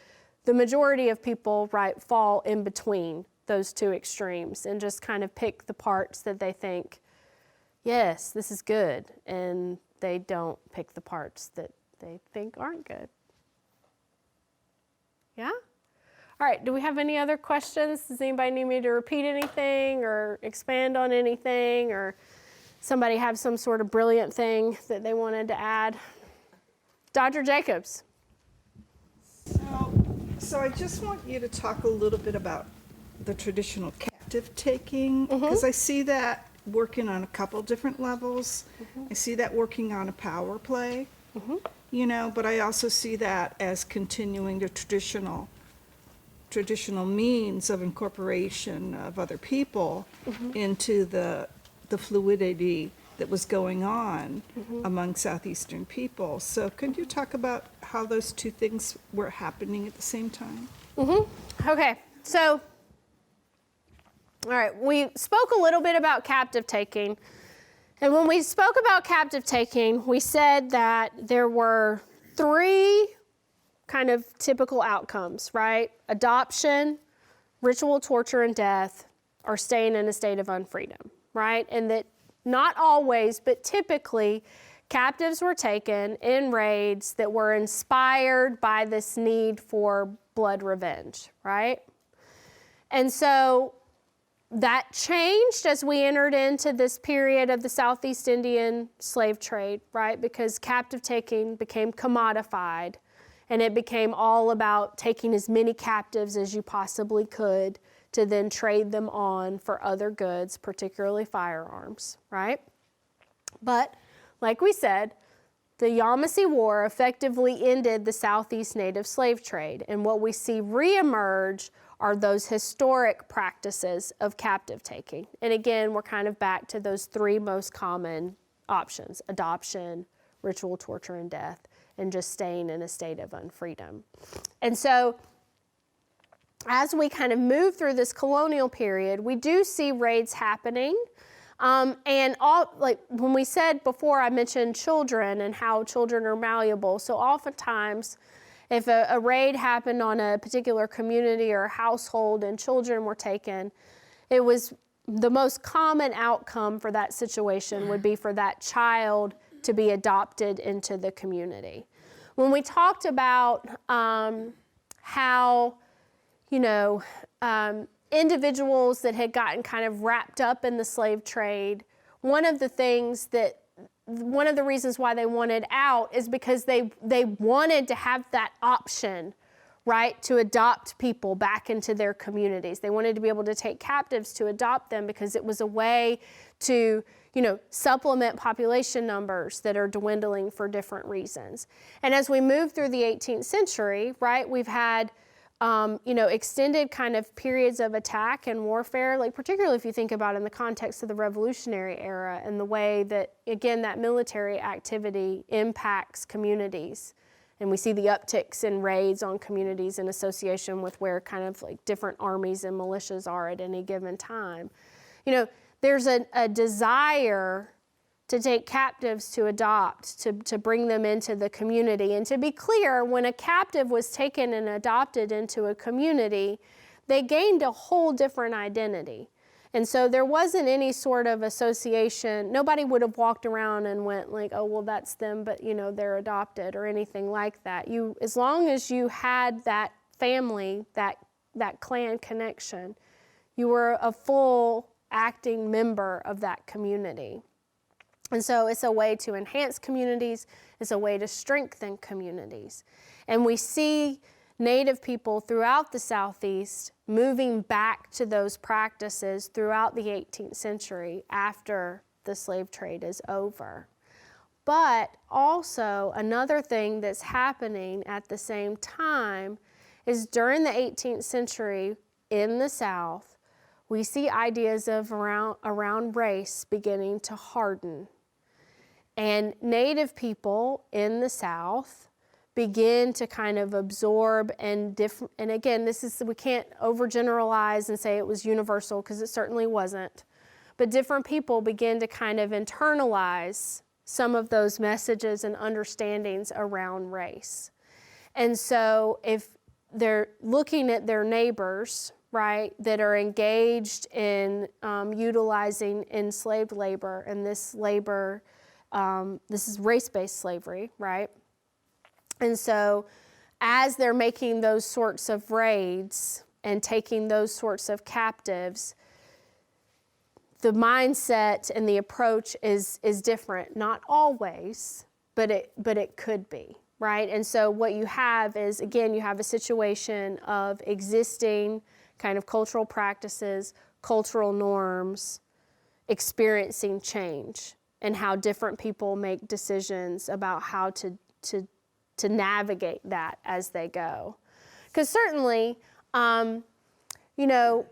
the majority of people, fall in between those two extremes and just kind of pick the parts that they think, yes, this is good, and they don't pick the parts that they think aren't good. Yeah? All right, do we have any other questions? Does anybody need me to repeat anything or expand on anything, or somebody have some sort of brilliant thing that they wanted to add? Dr. Jacobs. So I just want you to talk a little bit about the traditional captive taking, because I see that working on a couple different levels. I see that working on a power play, but I also see that as continuing the traditional means of incorporation of other people into the fluidity that was going on among Southeastern people. So could you talk about how those two things were happening at the same time? Okay, so, all right, we spoke a little bit about captive taking. And when we spoke about captive taking, we said that there were three kind of typical outcomes, right? Adoption, ritual torture and death, or staying in a state of unfreedom, right? And that not always, but typically, captives were taken in raids that were inspired by this need for blood revenge, right? And so that changed as we entered into this period of the Southeast Indian slave trade, right? Because captive taking became commodified, and it became all about taking as many captives as you possibly could to then trade them on for other goods, particularly firearms, right? But like we said, the Yamasee War effectively ended the Southeast Native slave trade, and what we see reemerge are those historic practices of captive taking. And again, we're kind of back to those three most common options: adoption, ritual torture and death, and just staying in a state of unfreedom. And so as we kind of move through this colonial period, we do see raids happening. And all, when we said before, I mentioned children and how children are malleable. So oftentimes, if a raid happened on a particular community or household and children were taken, it was the most common outcome for that situation would be for that child to be adopted into the community. When we talked about how, individuals that had gotten kind of wrapped up in the slave trade, one of the reasons why they wanted out is because they wanted to have that option, right, to adopt people back into their communities. They wanted to be able to take captives to adopt them because it was a way to, supplement population numbers that are dwindling for different reasons. And as we move through the 18th century, right, we've had extended kind of periods of attack and warfare, particularly if you think about in the context of the Revolutionary era and the way that, again, that military activity impacts communities. And we see the upticks in raids on communities in association with where kind of different armies and militias are at any given time. There's a desire to take captives to adopt, to bring them into the community. And to be clear, when a captive was taken and adopted into a community, they gained a whole different identity. And so there wasn't any sort of association. Nobody would have walked around and went oh, well, that's them, but they're adopted or anything like that. As long as you had that family, that clan connection, you were a full acting member of that community. And so it's a way to enhance communities, it's a way to strengthen communities. And we see Native people throughout the Southeast moving back to those practices throughout the 18th century after the slave trade is over. But also another thing that's happening at the same time is during the 18th century in the South, we see ideas of around race beginning to harden. And Native people in the South begin to kind of absorb and again, we can't overgeneralize and say it was universal because it certainly wasn't. But different people begin to kind of internalize some of those messages and understandings around race. And so if they're looking at their neighbors, right, that are engaged in utilizing enslaved labor, and this labor, this is race-based slavery, right? And so as they're making those sorts of raids and taking those sorts of captives, the mindset and the approach is different. Not always, but it could be, right? And so what you have is, again, you have a situation of existing kind of cultural practices, cultural norms, experiencing change, and how different people make decisions about how to navigate that as they go. Because certainly, you know,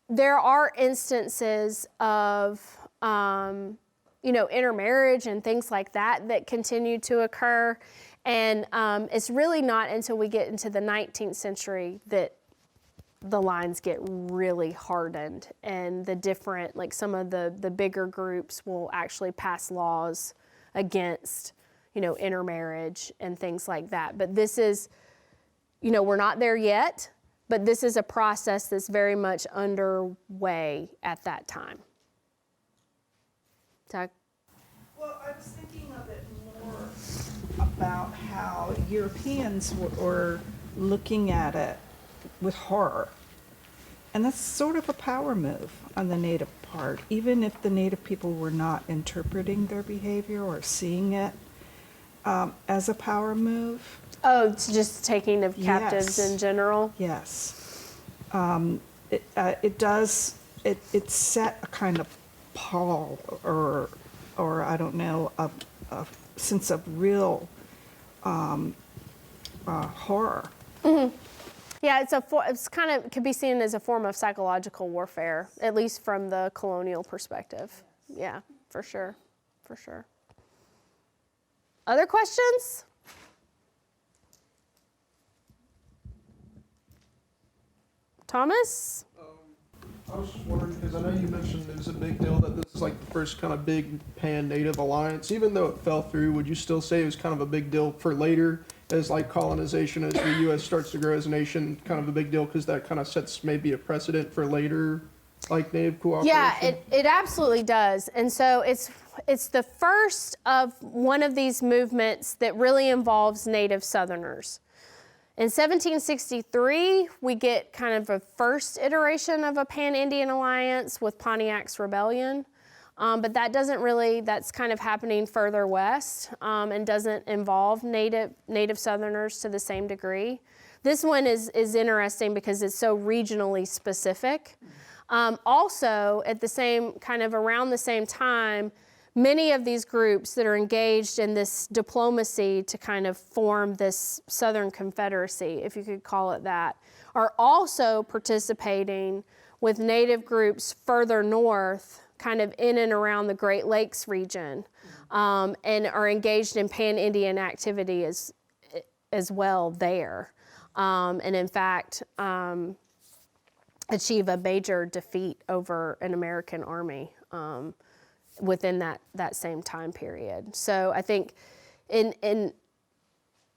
there are instances of, you know, intermarriage and things like that that continue to occur. And it's really not until we get into the 19th century that the lines get really hardened, and the different, like some of the bigger groups will actually pass laws against, you know, intermarriage and things like that. But this is, you know, we're not there yet, but this is a process that's very much underway at that time. Doug? Well, I was thinking of it more about how Europeans were looking at it with horror. And that's sort of a power move on the Native part, even if the Native people were not interpreting their behavior or seeing it as a power move. Oh, it's just taking of captives in general? Yes. It set a kind of pall or I don't know, a sense of real horror. Mm-hmm. Yeah, it's kind of could be seen as a form of psychological warfare, at least from the colonial perspective. Yeah, for sure, for sure. Other questions? Thomas? I was just wondering, because I know you mentioned it was a big deal that this is like the first kind of big pan-Native alliance. Even though it fell through, would you still say it was kind of a big deal for later, as like colonization, as the U.S. starts to grow as a nation, kind of a big deal because that kind of sets maybe a precedent for later, like Native cooperation? Yeah, it absolutely does. And so it's the first of one of these movements that really involves Native Southerners. In 1763, we get kind of a first iteration of a pan-Indian alliance with Pontiac's Rebellion. But that doesn't really, that's kind of happening further west and doesn't involve Native Southerners to the same degree. This one is interesting because it's so regionally specific. Also, at the same, kind of around the same time, many of these groups that are engaged in this diplomacy to kind of form this Southern Confederacy, if you could call it that, are also participating with Native groups further north, kind of in and around the Great Lakes region, and are engaged in pan-Indian activity as well there. And in fact, achieve a major defeat over an American army within that same time period. So I think in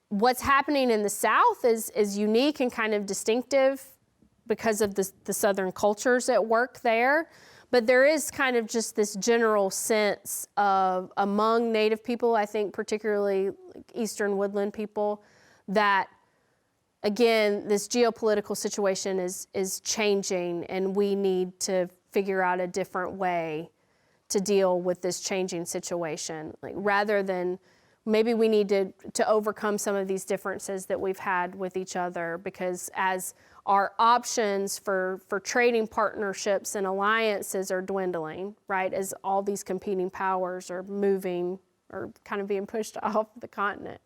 what's happening in the South is unique and kind of distinctive because of the Southern cultures at work there. But there is kind of just this general sense of among Native people, I think particularly Eastern Woodland people, that again, this geopolitical situation is changing and we need to figure out a different way to deal with this changing situation. Like, rather than maybe we need to overcome some of these differences that we've had with each other, because as our options for trading partnerships and alliances are dwindling, right, as all these competing powers are moving or kind of being pushed off the continent,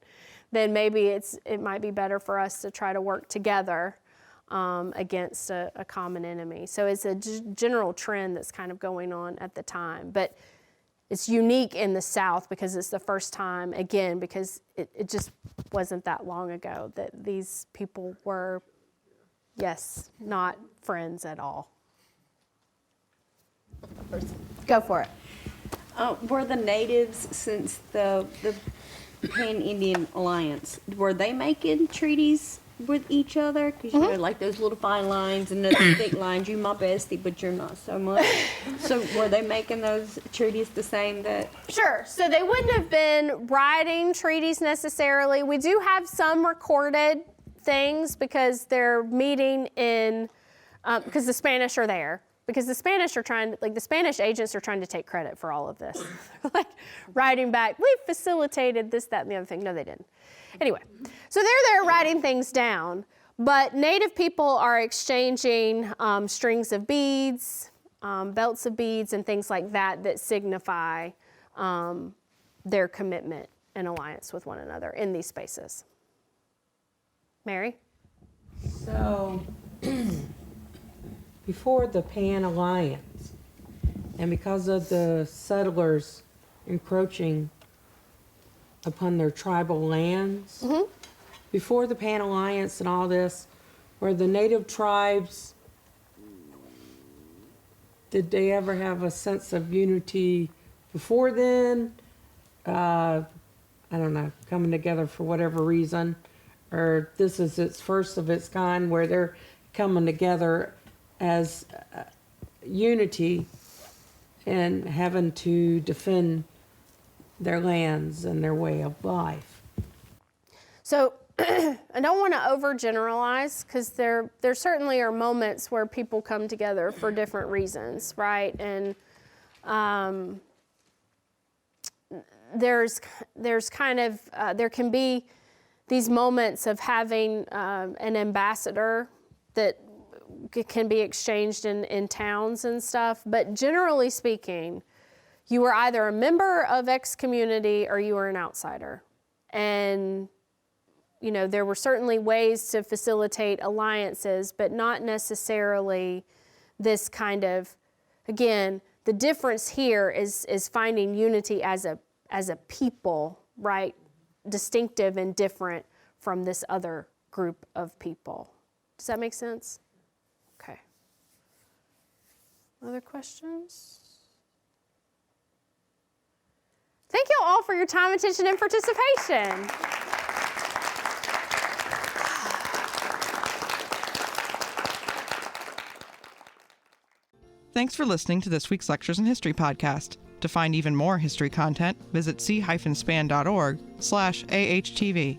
then maybe it might be better for us to try to work together against a common enemy. So it's a general trend that's kind of going on at the time. But it's unique in the South because it's the first time, again, because it just wasn't that long ago that these people were, yes, not friends at all. Go for it. Were the natives, since the Pan-Indian Alliance, were they making treaties with each other? Because you know, like those little fine lines and the thick lines, you my bestie, but you're not so much. So were they making those treaties the same that? Sure. So they wouldn't have been writing treaties necessarily. We do have some recorded things because they're meeting in, because the Spanish are there. Because the Spanish are trying, like the Spanish agents are trying to take credit for all of this. Like writing back, we facilitated this, that, and the other thing. No, they didn't. Anyway, so they're there writing things down, but Native people are exchanging strings of beads, belts of beads, and things like that that signify their commitment and alliance with one another in these spaces. Mary? So, before the Pan Alliance, and because of the settlers encroaching upon their tribal lands, before the Pan Alliance and all this, were the native tribes, did they ever have a sense of unity before then? I don't know, coming together for whatever reason, or this is its first of its kind where they're coming together as unity and having to defend their lands and their way of life. So I don't want to overgeneralize, because there certainly are moments where people come together for different reasons, right? And there's kind of there can be these moments of having an ambassador that can be exchanged in towns and stuff, but generally speaking, you were either a member of X community or you were an outsider. And, you know, there were certainly ways to facilitate alliances, but not necessarily this kind of, again, the difference here is finding unity as a people, right? Distinctive and different from this other group of people. Does that make sense? Okay. Other questions? Thank you all for your time, attention, and participation. Thanks for listening to this week's Lectures in History podcast. To find even more history content, visit c-span.org/AHTV.